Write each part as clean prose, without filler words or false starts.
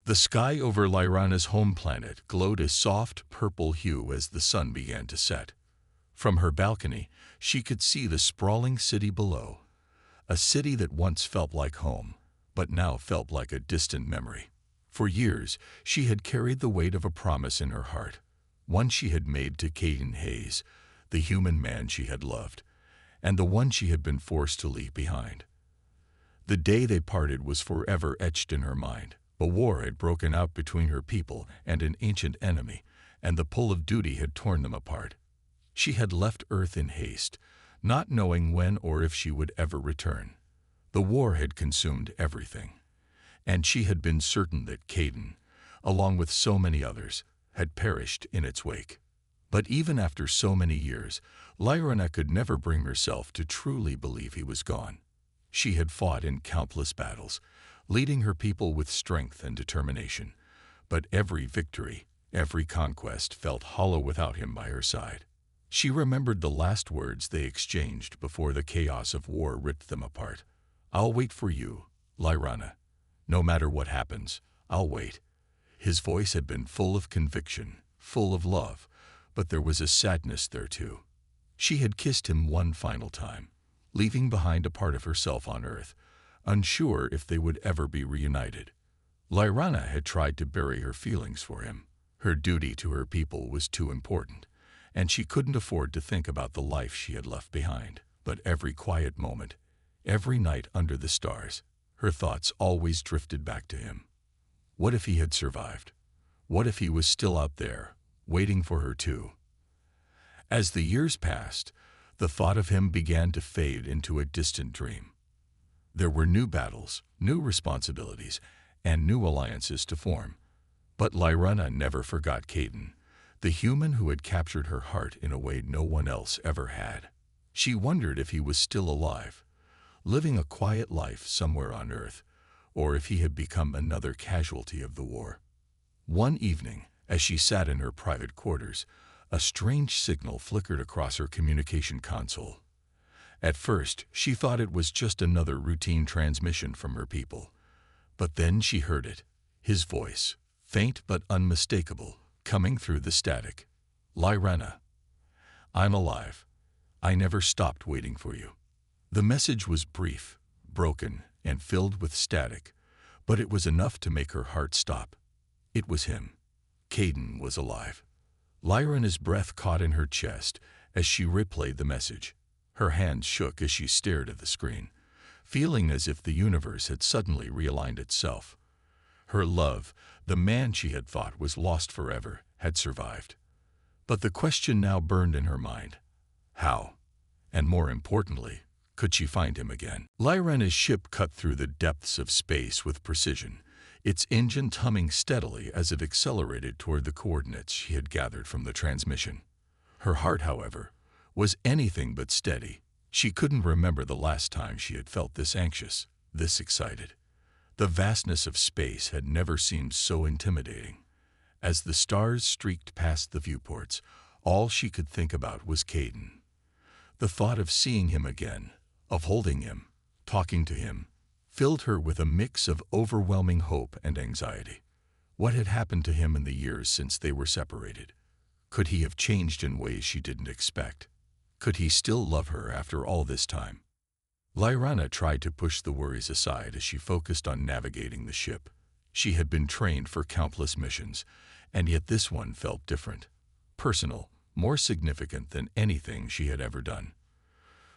The sky over Lyrana's home planet glowed a soft purple hue as the sun began to set. From her balcony, she could see the sprawling city below, a city that once felt like home, but now felt like a distant memory. For years, she had carried the weight of a promise in her heart, one she had made to Caden Hayes, the human man she had loved, and the one she had been forced to leave behind. The day they parted was forever etched in her mind. A war had broken out between her people and an ancient enemy, and the pull of duty had torn them apart. She had left Earth in haste, not knowing when or if she would ever return. The war had consumed everything, and she had been certain that Caden, along with so many others, had perished in its wake. But even after so many years, Lyrana could never bring herself to truly believe he was gone. She had fought in countless battles, leading her people with strength and determination, but every victory, every conquest felt hollow without him by her side. She remembered the last words they exchanged before the chaos of war ripped them apart. "I'll wait for you, Lyrana. No matter what happens, I'll wait." His voice had been full of conviction, full of love, but there was a sadness there too. She had kissed him one final time, leaving behind a part of herself on Earth, unsure if they would ever be reunited. Lyrana had tried to bury her feelings for him. Her duty to her people was too important, and she couldn't afford to think about the life she had left behind. But every quiet moment, every night under the stars, her thoughts always drifted back to him. What if he had survived? What if he was still out there, waiting for her too? As the years passed, the thought of him began to fade into a distant dream. There were new battles, new responsibilities, and new alliances to form. But Lyrana never forgot Caden, the human who had captured her heart in a way no one else ever had. She wondered if he was still alive, living a quiet life somewhere on Earth, or if he had become another casualty of the war. One evening, as she sat in her private quarters, a strange signal flickered across her communication console. At first, she thought it was just another routine transmission from her people. But then she heard it, his voice, faint but unmistakable, coming through the static. "Lyrana, I'm alive. I never stopped waiting for you." The message was brief, broken, and filled with static, but it was enough to make her heart stop. It was him. Caden was alive. Lyrana's breath caught in her chest as she replayed the message. Her hands shook as she stared at the screen, feeling as if the universe had suddenly realigned itself. Her love, the man she had thought was lost forever, had survived. But the question now burned in her mind. How? And more importantly, could she find him again? Lyrana's ship cut through the depths of space with precision, its engine humming steadily as it accelerated toward the coordinates she had gathered from the transmission. Her heart, however, was anything but steady. She couldn't remember the last time she had felt this anxious, this excited. The vastness of space had never seemed so intimidating. As the stars streaked past the viewports, all she could think about was Caden. The thought of seeing him again, of holding him, talking to him, filled her with a mix of overwhelming hope and anxiety. What had happened to him in the years since they were separated? Could he have changed in ways she didn't expect? Could he still love her after all this time? Lyrana tried to push the worries aside as she focused on navigating the ship. She had been trained for countless missions, and yet this one felt different, personal, more significant than anything she had ever done.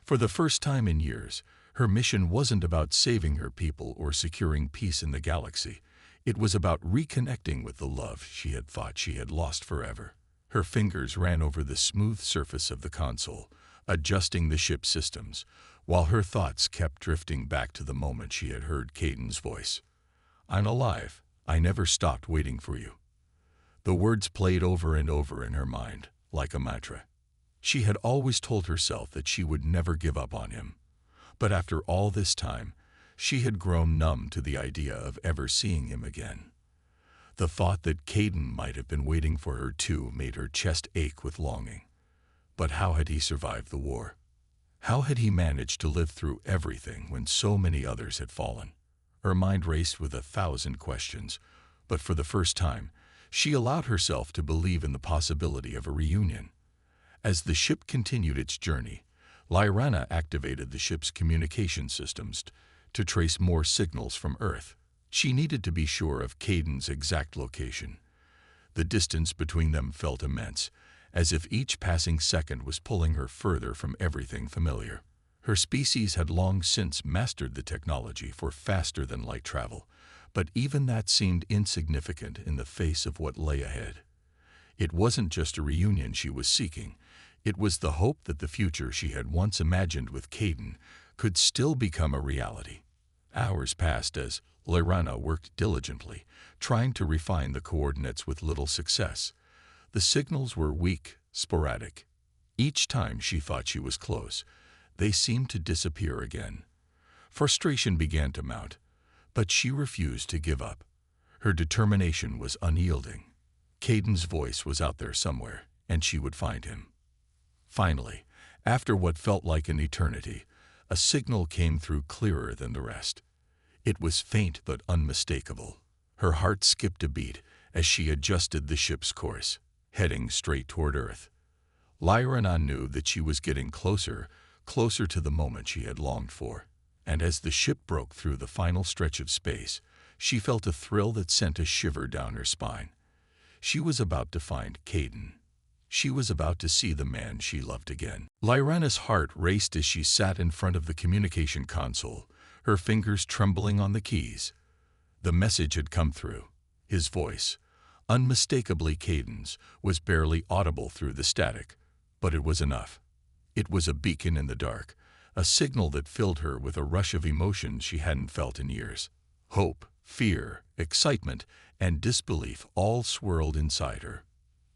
For the first time in years, her mission wasn't about saving her people or securing peace in the galaxy. It was about reconnecting with the love she had thought she had lost forever. Her fingers ran over the smooth surface of the console, adjusting the ship's systems, while her thoughts kept drifting back to the moment she had heard Caden's voice. "I'm alive. I never stopped waiting for you." The words played over and over in her mind, like a mantra. She had always told herself that she would never give up on him. But after all this time, she had grown numb to the idea of ever seeing him again. The thought that Caden might have been waiting for her too made her chest ache with longing. But how had he survived the war? How had he managed to live through everything when so many others had fallen? Her mind raced with 1,000 questions, But for the first time, she allowed herself to believe in the possibility of a reunion. As the ship continued its journey, Lyrana activated the ship's communication systems to trace more signals from Earth. She needed to be sure of Caden's exact location. The distance between them felt immense, as if each passing second was pulling her further from everything familiar. Her species had long since mastered the technology for faster-than-light travel, but even that seemed insignificant in the face of what lay ahead. It wasn't just a reunion she was seeking. It was the hope that the future she had once imagined with Caden could still become a reality. Hours passed as Lyrana worked diligently, trying to refine the coordinates with little success. The signals were weak, sporadic. Each time she thought she was close, they seemed to disappear again. Frustration began to mount, but she refused to give up. Her determination was unyielding. Caden's voice was out there somewhere, and she would find him. Finally, after what felt like an eternity, a signal came through clearer than the rest. It was faint but unmistakable. Her heart skipped a beat as she adjusted the ship's course, heading straight toward Earth. Lyrana knew that she was getting closer to the moment she had longed for. And as the ship broke through the final stretch of space, she felt a thrill that sent a shiver down her spine. She was about to find Caden. She was about to see the man she loved again. Lyrana's heart raced as she sat in front of the communication console, her fingers trembling on the keys. The message had come through. His voice, unmistakably Caden's, was barely audible through the static, but it was enough. It was a beacon in the dark, a signal that filled her with a rush of emotions she hadn't felt in years. Hope, fear, excitement, and disbelief all swirled inside her.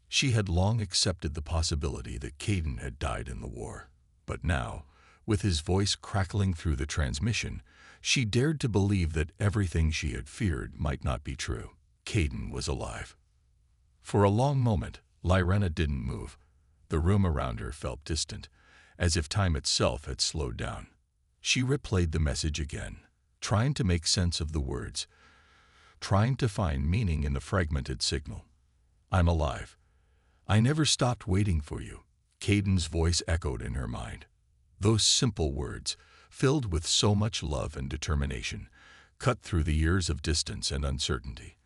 She had long accepted the possibility that Caden had died in the war. But now, with his voice crackling through the transmission, she dared to believe that everything she had feared might not be true. Caden was alive. For a long moment, Lyrana didn't move. The room around her felt distant, as if time itself had slowed down. She replayed the message again, trying to make sense of the words, trying to find meaning in the fragmented signal. "I'm alive. I never stopped waiting for you," Caden's voice echoed in her mind. Those simple words, filled with so much love and determination, cut through the years of distance and uncertainty.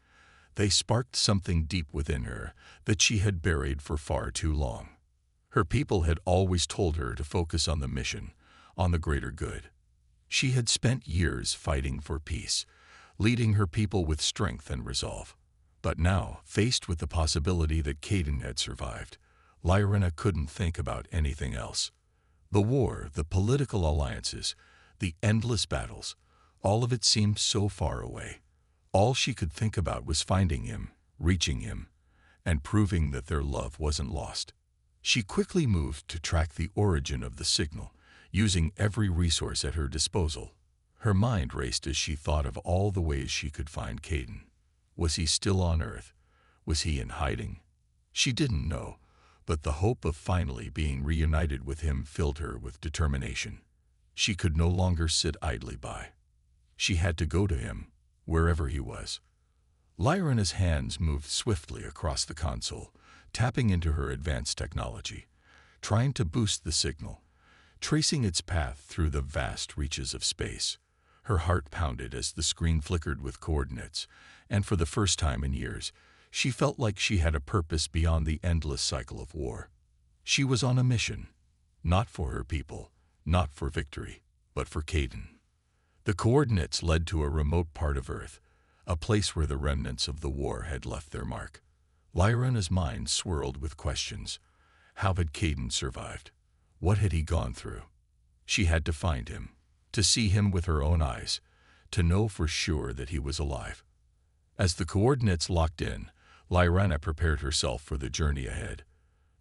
They sparked something deep within her that she had buried for far too long. Her people had always told her to focus on the mission, on the greater good. She had spent years fighting for peace, leading her people with strength and resolve. But now, faced with the possibility that Caden had survived, Lyrana couldn't think about anything else. The war, the political alliances, the endless battles, all of it seemed so far away. All she could think about was finding him, reaching him, and proving that their love wasn't lost. She quickly moved to track the origin of the signal, using every resource at her disposal. Her mind raced as she thought of all the ways she could find Caden. Was he still on Earth? Was he in hiding? She didn't know, but the hope of finally being reunited with him filled her with determination. She could no longer sit idly by. She had to go to him, wherever he was. Lyrana's hands moved swiftly across the console, tapping into her advanced technology, trying to boost the signal, tracing its path through the vast reaches of space. Her heart pounded as the screen flickered with coordinates, and for the first time in years, she felt like she had a purpose beyond the endless cycle of war. She was on a mission, not for her people, not for victory, but for Caden. The coordinates led to a remote part of Earth, a place where the remnants of the war had left their mark. Lyrana's mind swirled with questions. How had Caden survived? What had he gone through? She had to find him, to see him with her own eyes, to know for sure that he was alive. As the coordinates locked in, Lyrana prepared herself for the journey ahead.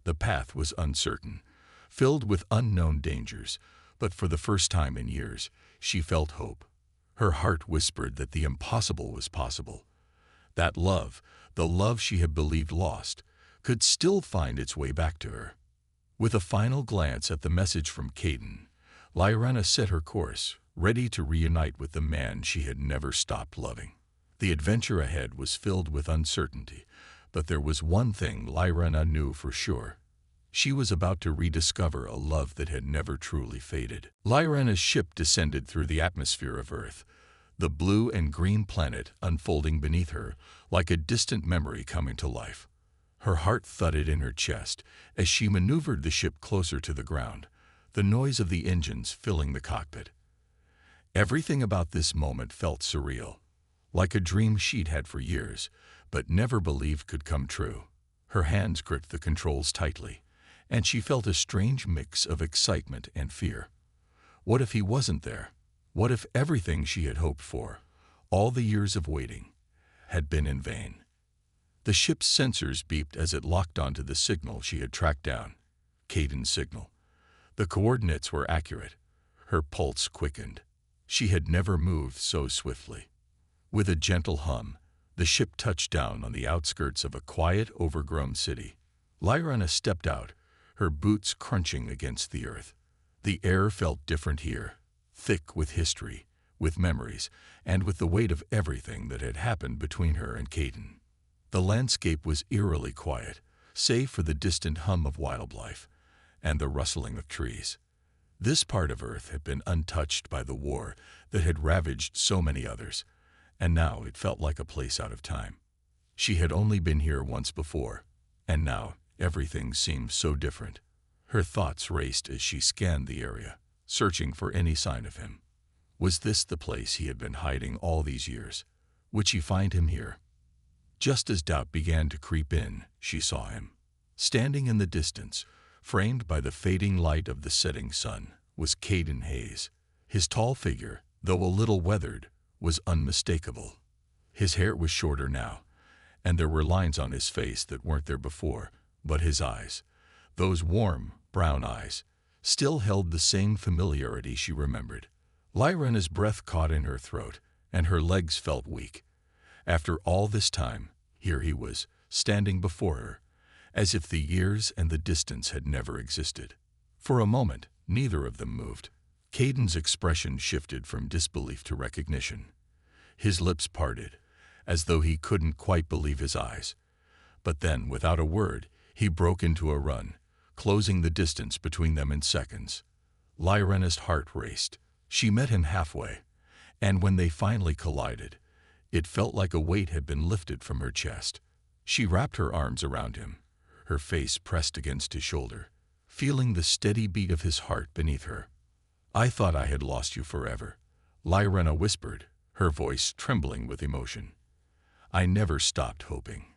The path was uncertain, filled with unknown dangers, but for the first time in years, she felt hope. Her heart whispered that the impossible was possible. That love, the love she had believed lost, could still find its way back to her. With a final glance at the message from Caden, Lyrana set her course, ready to reunite with the man she had never stopped loving. The adventure ahead was filled with uncertainty, but there was one thing Lyrena knew for sure. She was about to rediscover a love that had never truly faded. Lyrena's ship descended through the atmosphere of Earth, the blue and green planet unfolding beneath her like a distant memory coming to life. Her heart thudded in her chest as she maneuvered the ship closer to the ground, the noise of the engines filling the cockpit. Everything about this moment felt surreal, like a dream she'd had for years, but never believed could come true. Her hands gripped the controls tightly, and she felt a strange mix of excitement and fear. What if he wasn't there? What if everything she had hoped for, all the years of waiting, had been in vain? The ship's sensors beeped as it locked onto the signal she had tracked down. Kaiden's signal. The coordinates were accurate. Her pulse quickened. She had never moved so swiftly. With a gentle hum, the ship touched down on the outskirts of a quiet, overgrown city. Lyrena stepped out, her boots crunching against the earth. The air felt different here, thick with history, with memories, and with the weight of everything that had happened between her and Kaiden. The landscape was eerily quiet, save for the distant hum of wildlife and the rustling of trees. This part of Earth had been untouched by the war that had ravaged so many others, and now it felt like a place out of time. She had only been here once before, and now everything seemed so different. Her thoughts raced as she scanned the area, searching for any sign of him. Was this the place he had been hiding all these years? Would she find him here? Just as doubt began to creep in, she saw him. Standing in the distance, framed by the fading light of the setting sun, was Kaiden Hayes. His tall figure, though a little weathered, was unmistakable. His hair was shorter now, and there were lines on his face that weren't there before, but his eyes, those warm, brown eyes, still held the same familiarity she remembered. Lyrena's breath caught in her throat, and her legs felt weak. After all this time, here he was, standing before her, as if the years and the distance had never existed. For a moment, neither of them moved. Kaiden's expression shifted from disbelief to recognition. His lips parted, as though he couldn't quite believe his eyes. But then, without a word, he broke into a run, closing the distance between them in seconds. Lyrena's heart raced. She met him halfway, and when they finally collided, it felt like a weight had been lifted from her chest. She wrapped her arms around him, her face pressed against his shoulder, feeling the steady beat of his heart beneath her. "I thought I had lost you forever," Lyrena whispered, her voice trembling with emotion. "I never stopped hoping."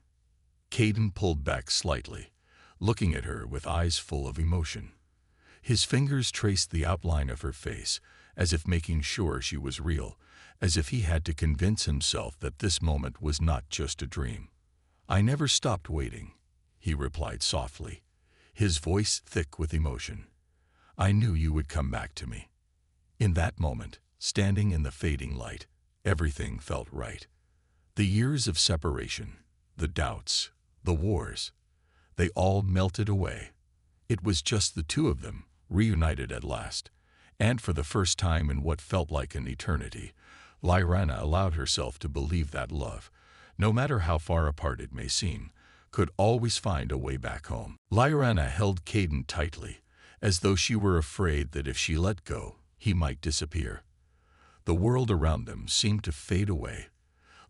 Kaiden pulled back slightly, looking at her with eyes full of emotion. His fingers traced the outline of her face, as if making sure she was real, as if he had to convince himself that this moment was not just a dream. "I never stopped waiting," he replied softly, his voice thick with emotion. "I knew you would come back to me." In that moment, standing in the fading light, everything felt right. The years of separation, the doubts, the wars, they all melted away. It was just the two of them, reunited at last, and for the first time in what felt like an eternity, Lyrena allowed herself to believe that love, no matter how far apart it may seem, could always find a way back home. Lyrena held Kaiden tightly, as though she were afraid that if she let go, he might disappear. The world around them seemed to fade away,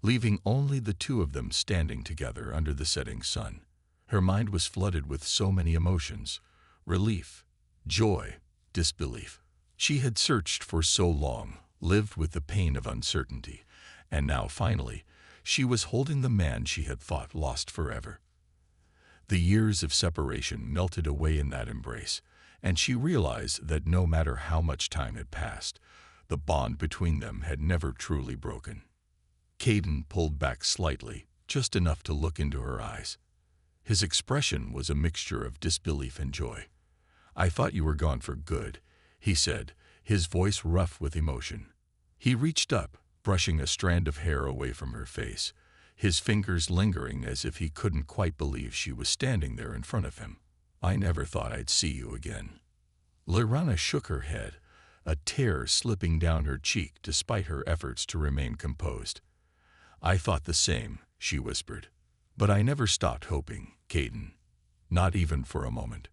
leaving only the two of them standing together under the setting sun. Her mind was flooded with so many emotions: relief, joy, disbelief. She had searched for so long, lived with the pain of uncertainty, and now finally, she was holding the man she had thought lost forever. The years of separation melted away in that embrace, and she realized that no matter how much time had passed, the bond between them had never truly broken. Kaiden pulled back slightly, just enough to look into her eyes. His expression was a mixture of disbelief and joy. "I thought you were gone for good," he said, his voice rough with emotion. He reached up, brushing a strand of hair away from her face, his fingers lingering as if he couldn't quite believe she was standing there in front of him. "I never thought I'd see you again." Lyrena shook her head, a tear slipping down her cheek despite her efforts to remain composed. I thought the same, she whispered. But I never stopped hoping, Caden. Not even for a moment.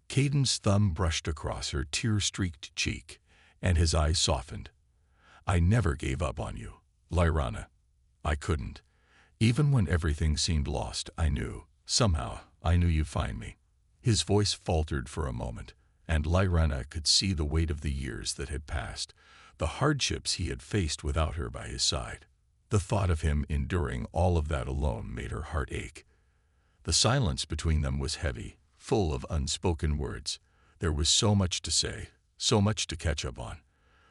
Caden's thumb brushed across her tear-streaked cheek, and his eyes softened. I never gave up on you, Lyrana. I couldn't. Even when everything seemed lost, I knew. Somehow, I knew you'd find me. His voice faltered for a moment, and Lyrana could see the weight of the years that had passed, the hardships he had faced without her by his side. The thought of him enduring all of that alone made her heart ache. The silence between them was heavy, full of unspoken words. There was so much to say, so much to catch up on.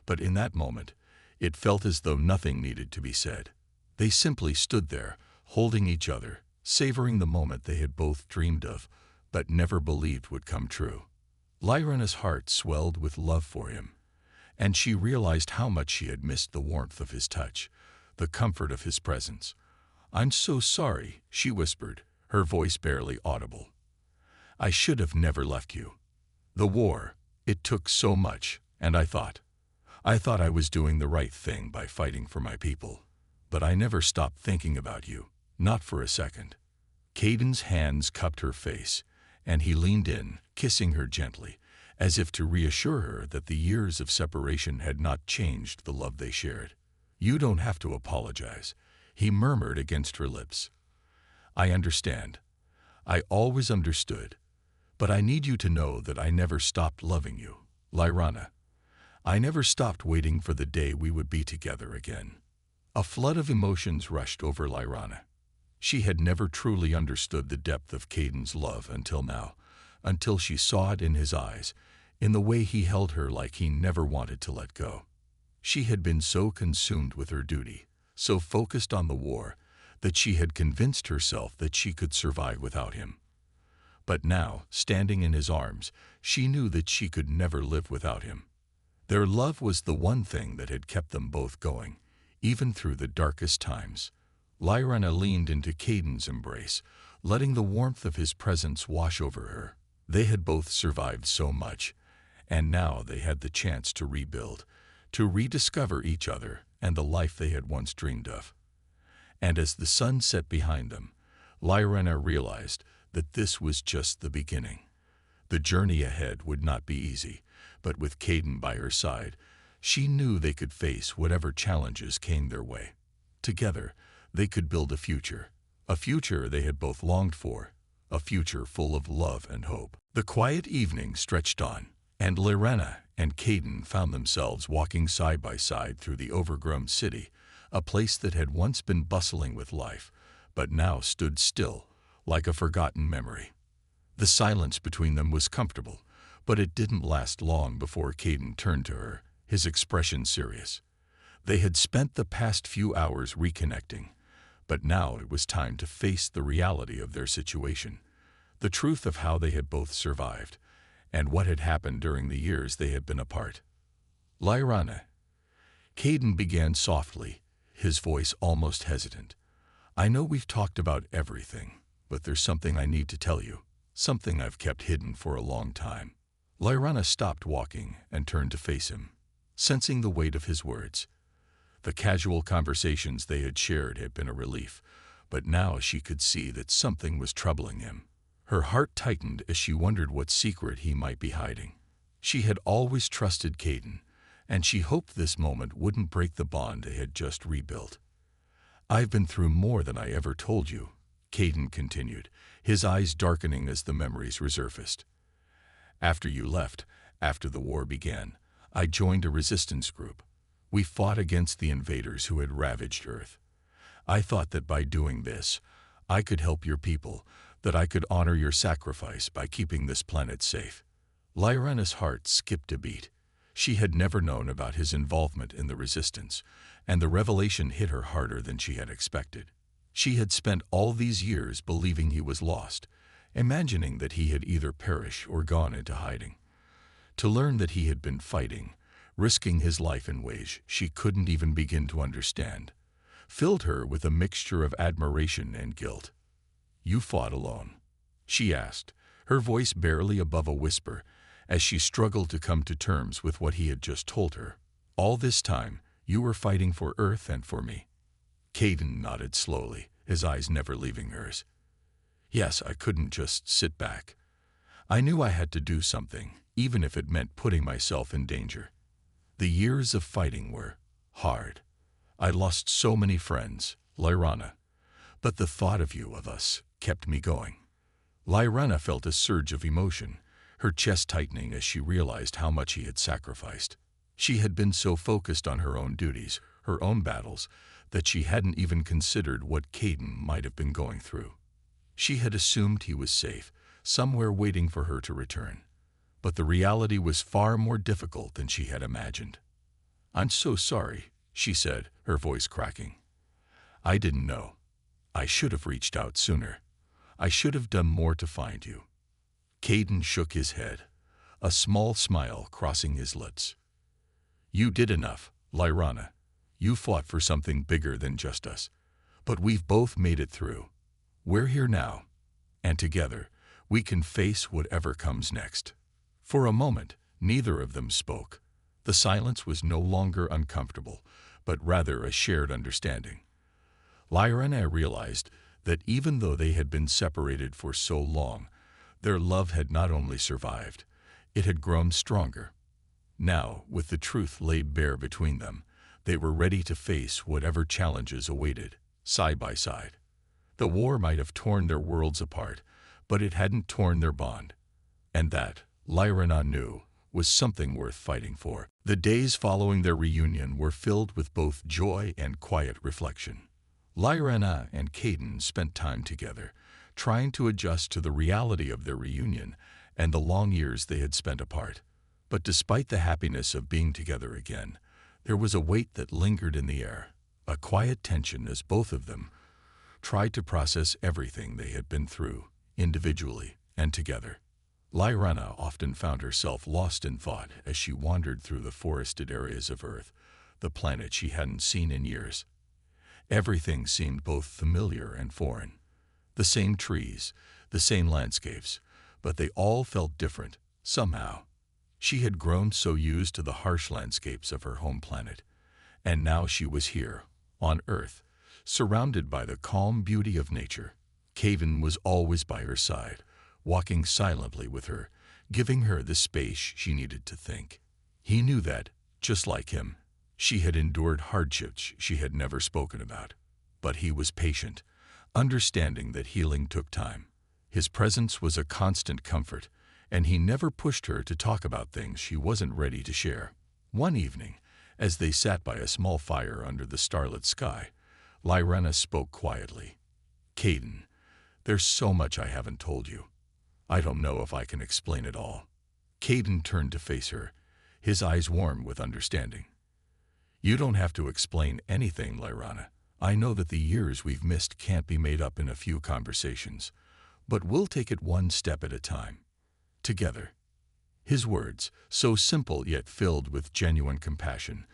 But in that moment, it felt as though nothing needed to be said. They simply stood there, holding each other, savoring the moment they had both dreamed of, but never believed would come true. Lyrana's heart swelled with love for him, and she realized how much she had missed the warmth of his touch, the comfort of his presence. "I'm so sorry," she whispered, her voice barely audible. "I should have never left you. The war, it took so much, and I thought I was doing the right thing by fighting for my people. But I never stopped thinking about you, not for a second." Caden's hands cupped her face, and he leaned in, kissing her gently, as if to reassure her that the years of separation had not changed the love they shared. "You don't have to apologize," he murmured against her lips. "I understand. I always understood. But I need you to know that I never stopped loving you, Lyrana. I never stopped waiting for the day we would be together again." A flood of emotions rushed over Lyrana. She had never truly understood the depth of Caden's love until now, until she saw it in his eyes, in the way he held her like he never wanted to let go. She had been so consumed with her duty, so focused on the war, that she had convinced herself that she could survive without him. But now, standing in his arms, she knew that she could never live without him. Their love was the one thing that had kept them both going, even through the darkest times. Lyrana leaned into Caden's embrace, letting the warmth of his presence wash over her. They had both survived so much, and now they had the chance to rebuild, to rediscover each other and the life they had once dreamed of. And as the sun set behind them, Lyrana realized that this was just the beginning. The journey ahead would not be easy, but with Caden by her side, she knew they could face whatever challenges came their way. Together, they could build a future they had both longed for, a future full of love and hope. The quiet evening stretched on, and Lyrana and Caden found themselves walking side by side through the overgrown city, a place that had once been bustling with life, but now stood still, like a forgotten memory. The silence between them was comfortable, but it didn't last long before Caden turned to her, his expression serious. They had spent the past few hours reconnecting, but now it was time to face the reality of their situation, the truth of how they had both survived, and what had happened during the years they had been apart. "Lyrana," Caden began softly, his voice almost hesitant. "I know we've talked about everything, but there's something I need to tell you, something I've kept hidden for a long time." Lyrana stopped walking and turned to face him, sensing the weight of his words. The casual conversations they had shared had been a relief, but now she could see that something was troubling him. Her heart tightened as she wondered what secret he might be hiding. She had always trusted Caden, and she hoped this moment wouldn't break the bond they had just rebuilt. "I've been through more than I ever told you," Caden continued, his eyes darkening as the memories resurfaced. "After you left, after the war began, I joined a resistance group. We fought against the invaders who had ravaged Earth. I thought that by doing this, I could help your people, that I could honor your sacrifice by keeping this planet safe." Lyrana's heart skipped a beat. She had never known about his involvement in the resistance, and the revelation hit her harder than she had expected. She had spent all these years believing he was lost, imagining that he had either perished or gone into hiding. To learn that he had been fighting, risking his life in ways she couldn't even begin to understand, filled her with a mixture of admiration and guilt. "You fought alone?" she asked, her voice barely above a whisper, as she struggled to come to terms with what he had just told her. "All this time, you were fighting for Earth and for me?" Caden nodded slowly, his eyes never leaving hers. Yes, I couldn't just sit back. I knew I had to do something, even if it meant putting myself in danger. The years of fighting were hard. I lost so many friends, Lyrana, but the thought of us, kept me going. Lyrana felt a surge of emotion, her chest tightening as she realized how much he had sacrificed. She had been so focused on her own duties, her own battles, that she hadn't even considered what Caden might have been going through. She had assumed he was safe, somewhere waiting for her to return. But the reality was far more difficult than she had imagined. "I'm so sorry," she said, her voice cracking. "I didn't know. I should have reached out sooner. I should have done more to find you." Caden shook his head, a small smile crossing his lips. "You did enough, Lyrana. You fought for something bigger than just us. But we've both made it through. We're here now, and together we can face whatever comes next." For a moment, neither of them spoke. The silence was no longer uncomfortable, but rather a shared understanding. Lyrana realized that even though they had been separated for so long, their love had not only survived, it had grown stronger. Now, with the truth laid bare between them, they were ready to face whatever challenges awaited, side by side. The war might have torn their worlds apart, but it hadn't torn their bond. And that, Lyrana knew, was something worth fighting for. The days following their reunion were filled with both joy and quiet reflection. Lyrana and Caden spent time together, trying to adjust to the reality of their reunion and the long years they had spent apart. But despite the happiness of being together again, there was a weight that lingered in the air, a quiet tension as both of them tried to process everything they had been through, individually and together. Lyrana often found herself lost in thought as she wandered through the forested areas of Earth, the planet she hadn't seen in years. Everything seemed both familiar and foreign. The same trees, the same landscapes, but they all felt different, somehow. She had grown so used to the harsh landscapes of her home planet, and now she was here, on Earth, surrounded by the calm beauty of nature. Caden was always by her side, walking silently with her, giving her the space she needed to think. He knew that, just like him, she had endured hardships she had never spoken about. But he was patient, understanding that healing took time. His presence was a constant comfort, and he never pushed her to talk about things she wasn't ready to share. One evening, as they sat by a small fire under the starlit sky, Lyrana spoke quietly. "Caden, there's so much I haven't told you. I don't know if I can explain it all." Caden turned to face her, his eyes warm with understanding. "You don't have to explain anything, Lyrana. I know that the years we've missed can't be made up in a few conversations, but we'll take it one step at a time. Together." His words, so simple yet filled with genuine compassion,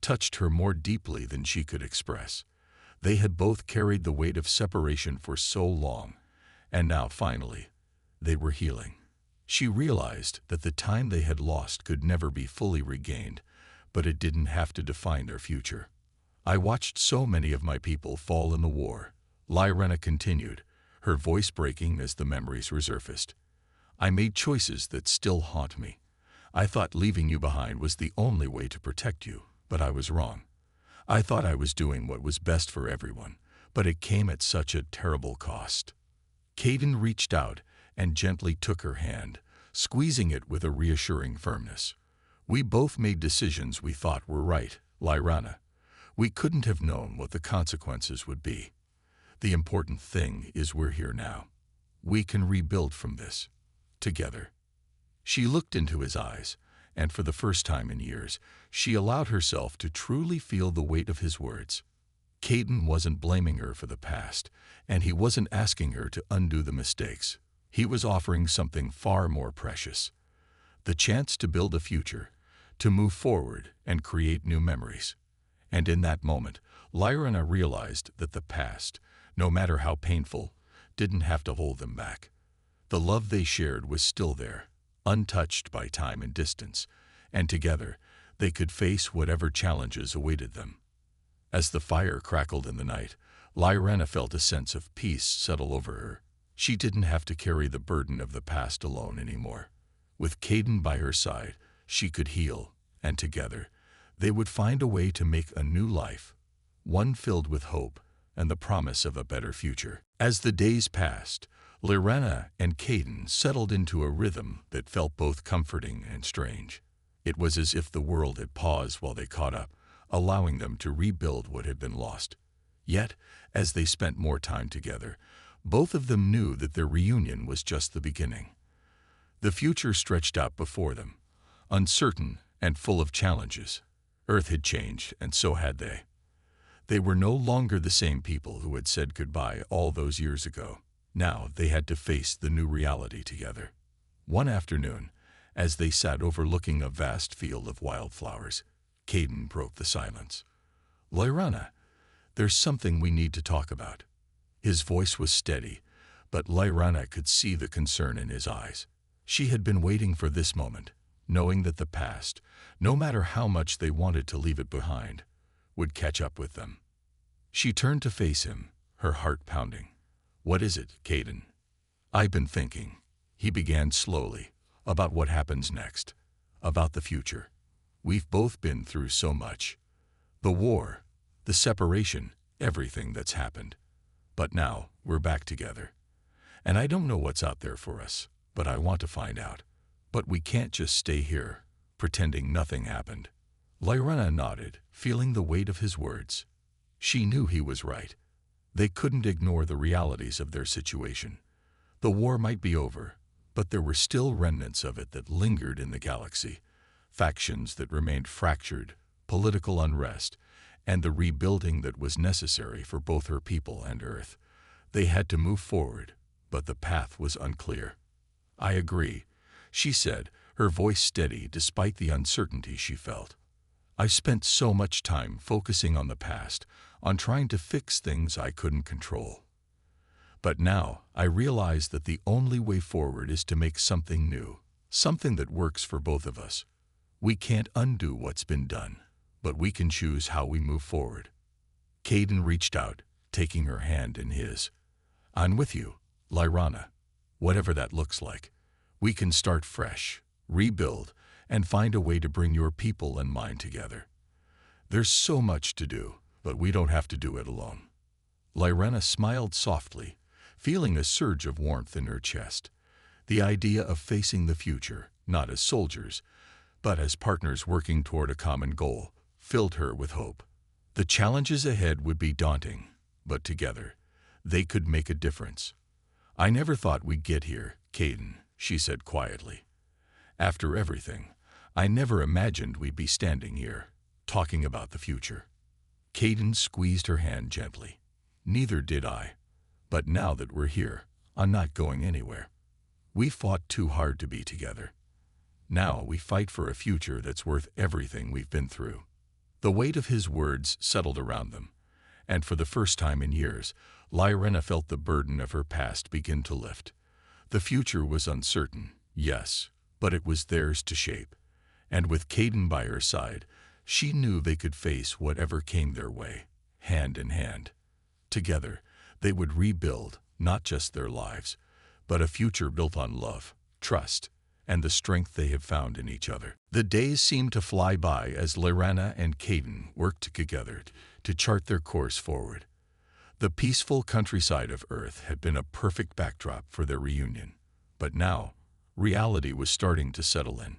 touched her more deeply than she could express. They had both carried the weight of separation for so long, and now, finally, they were healing. She realized that the time they had lost could never be fully regained, but it didn't have to define their future. "I watched so many of my people fall in the war," Lyrana continued, her voice breaking as the memories resurfaced. "I made choices that still haunt me. I thought leaving you behind was the only way to protect you, but I was wrong. I thought I was doing what was best for everyone, but it came at such a terrible cost." Caden reached out and gently took her hand, squeezing it with a reassuring firmness. "We both made decisions we thought were right, Lyrana. We couldn't have known what the consequences would be. The important thing is we're here now. We can rebuild from this, together." She looked into his eyes, and for the first time in years, she allowed herself to truly feel the weight of his words. Caden wasn't blaming her for the past, and he wasn't asking her to undo the mistakes. He was offering something far more precious: the chance to build a future, to move forward and create new memories. And in that moment, Lyrana realized that the past, no matter how painful, didn't have to hold them back. The love they shared was still there, untouched by time and distance, and together they could face whatever challenges awaited them. As the fire crackled in the night, Lyrana felt a sense of peace settle over her. She didn't have to carry the burden of the past alone anymore. With Caden by her side, she could heal, and together, they would find a way to make a new life, one filled with hope and the promise of a better future. As the days passed, Lyrana and Caden settled into a rhythm that felt both comforting and strange. It was as if the world had paused while they caught up, allowing them to rebuild what had been lost. Yet, as they spent more time together, both of them knew that their reunion was just the beginning. The future stretched out before them, uncertain and full of challenges. Earth had changed, and so had they. They were no longer the same people who had said goodbye all those years ago. Now they had to face the new reality together. One afternoon, as they sat overlooking a vast field of wildflowers, Caden broke the silence. "Lyrana, there's something we need to talk about." His voice was steady, but Lyrana could see the concern in his eyes. She had been waiting for this moment, knowing that the past, no matter how much they wanted to leave it behind, would catch up with them. She turned to face him, her heart pounding. "What is it, Caden?" "I've been thinking," he began slowly, "about what happens next, about the future. We've both been through so much. The war, the separation, everything that's happened. But now we're back together. And I don't know what's out there for us, but I want to find out. But we can't just stay here, pretending nothing happened." Lyrana nodded, feeling the weight of his words. She knew he was right. They couldn't ignore the realities of their situation. The war might be over, but there were still remnants of it that lingered in the galaxy. Factions that remained fractured, political unrest, and the rebuilding that was necessary for both her people and Earth. They had to move forward, but the path was unclear. "I agree," she said, her voice steady despite the uncertainty she felt. "I spent so much time focusing on the past, on trying to fix things I couldn't control. But now I realize that the only way forward is to make something new, something that works for both of us. We can't undo what's been done, but we can choose how we move forward." Caden reached out, taking her hand in his. "I'm with you, Lyrana, whatever that looks like. We can start fresh, rebuild, and find a way to bring your people and mine together. There's so much to do, but we don't have to do it alone." Lyrana smiled softly, feeling a surge of warmth in her chest. The idea of facing the future, not as soldiers, but as partners working toward a common goal, filled her with hope. The challenges ahead would be daunting, but together, they could make a difference. "I never thought we'd get here, Caden," she said quietly. "After everything, I never imagined we'd be standing here, talking about the future." Caden squeezed her hand gently. "Neither did I. But now that we're here, I'm not going anywhere. We fought too hard to be together. Now we fight for a future that's worth everything we've been through." The weight of his words settled around them, and for the first time in years, Lyrana felt the burden of her past begin to lift. The future was uncertain, yes, but it was theirs to shape. And with Caden by her side, she knew they could face whatever came their way, hand in hand. Together, they would rebuild not just their lives, but a future built on love, trust, and the strength they have found in each other. The days seemed to fly by as Lyrana and Caden worked together to chart their course forward. The peaceful countryside of Earth had been a perfect backdrop for their reunion, but now, reality was starting to settle in.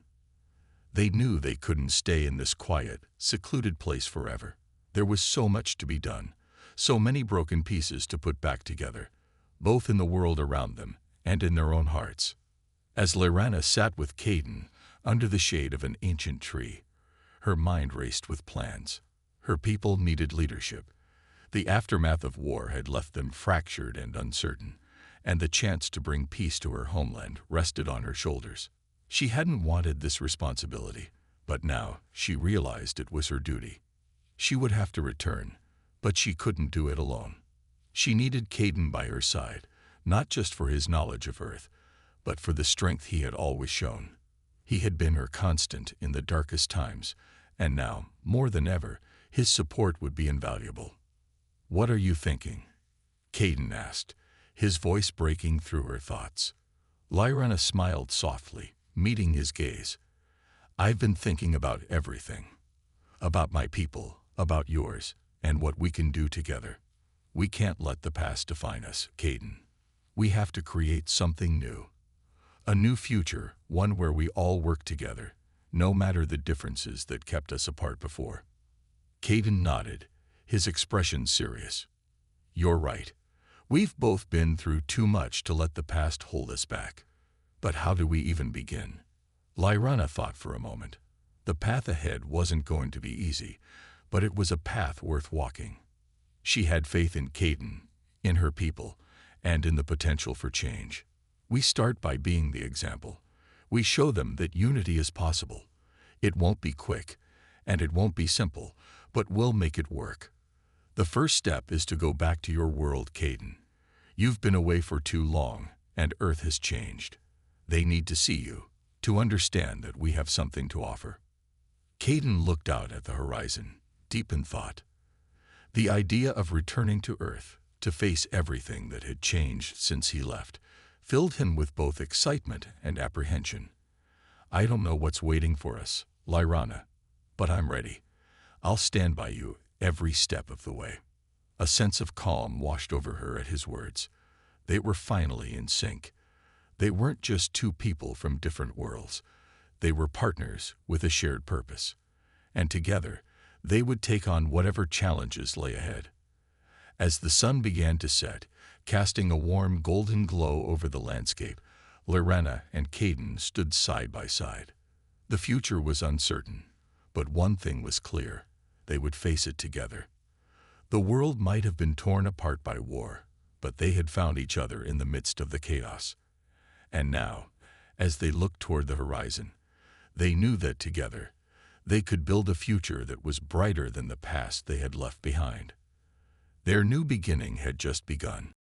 They knew they couldn't stay in this quiet, secluded place forever. There was so much to be done, so many broken pieces to put back together, both in the world around them and in their own hearts. As Lyrana sat with Caden under the shade of an ancient tree, her mind raced with plans. Her people needed leadership. The aftermath of war had left them fractured and uncertain, and the chance to bring peace to her homeland rested on her shoulders. She hadn't wanted this responsibility, but now she realized it was her duty. She would have to return, but she couldn't do it alone. She needed Caden by her side, not just for his knowledge of Earth, but for the strength he had always shown. He had been her constant in the darkest times, and now, more than ever, His support would be invaluable. "What are you thinking?" Caden asked, his voice breaking through her thoughts. Lyrana smiled softly, meeting his gaze. "I've been thinking about everything. About my people, about yours, and what we can do together. We can't let the past define us, Caden. We have to create something new. A new future, one where we all work together, no matter the differences that kept us apart before." Caden nodded, his expression serious. "You're right. We've both been through too much to let the past hold us back. But how do we even begin?" Lyrana thought for a moment. The path ahead wasn't going to be easy, but it was a path worth walking. She had faith in Caden, in her people, and in the potential for change. "We start by being the example. We show them that unity is possible. It won't be quick, and it won't be simple, but we'll make it work. The first step is to go back to your world, Caden. You've been away for too long, and Earth has changed. They need to see you, to understand that we have something to offer." Caden looked out at the horizon, deep in thought. The idea of returning to Earth, to face everything that had changed since he left, filled him with both excitement and apprehension. "I don't know what's waiting for us, Lyrana, but I'm ready. I'll stand by you every step of the way." A sense of calm washed over her at his words. They were finally in sync. They weren't just two people from different worlds. They were partners with a shared purpose. And together, they would take on whatever challenges lay ahead. As the sun began to set, casting a warm golden glow over the landscape, Lyrana and Caden stood side by side. The future was uncertain, but one thing was clear: they would face it together. The world might have been torn apart by war, but they had found each other in the midst of the chaos. And now, as they looked toward the horizon, they knew that together, they could build a future that was brighter than the past they had left behind. Their new beginning had just begun.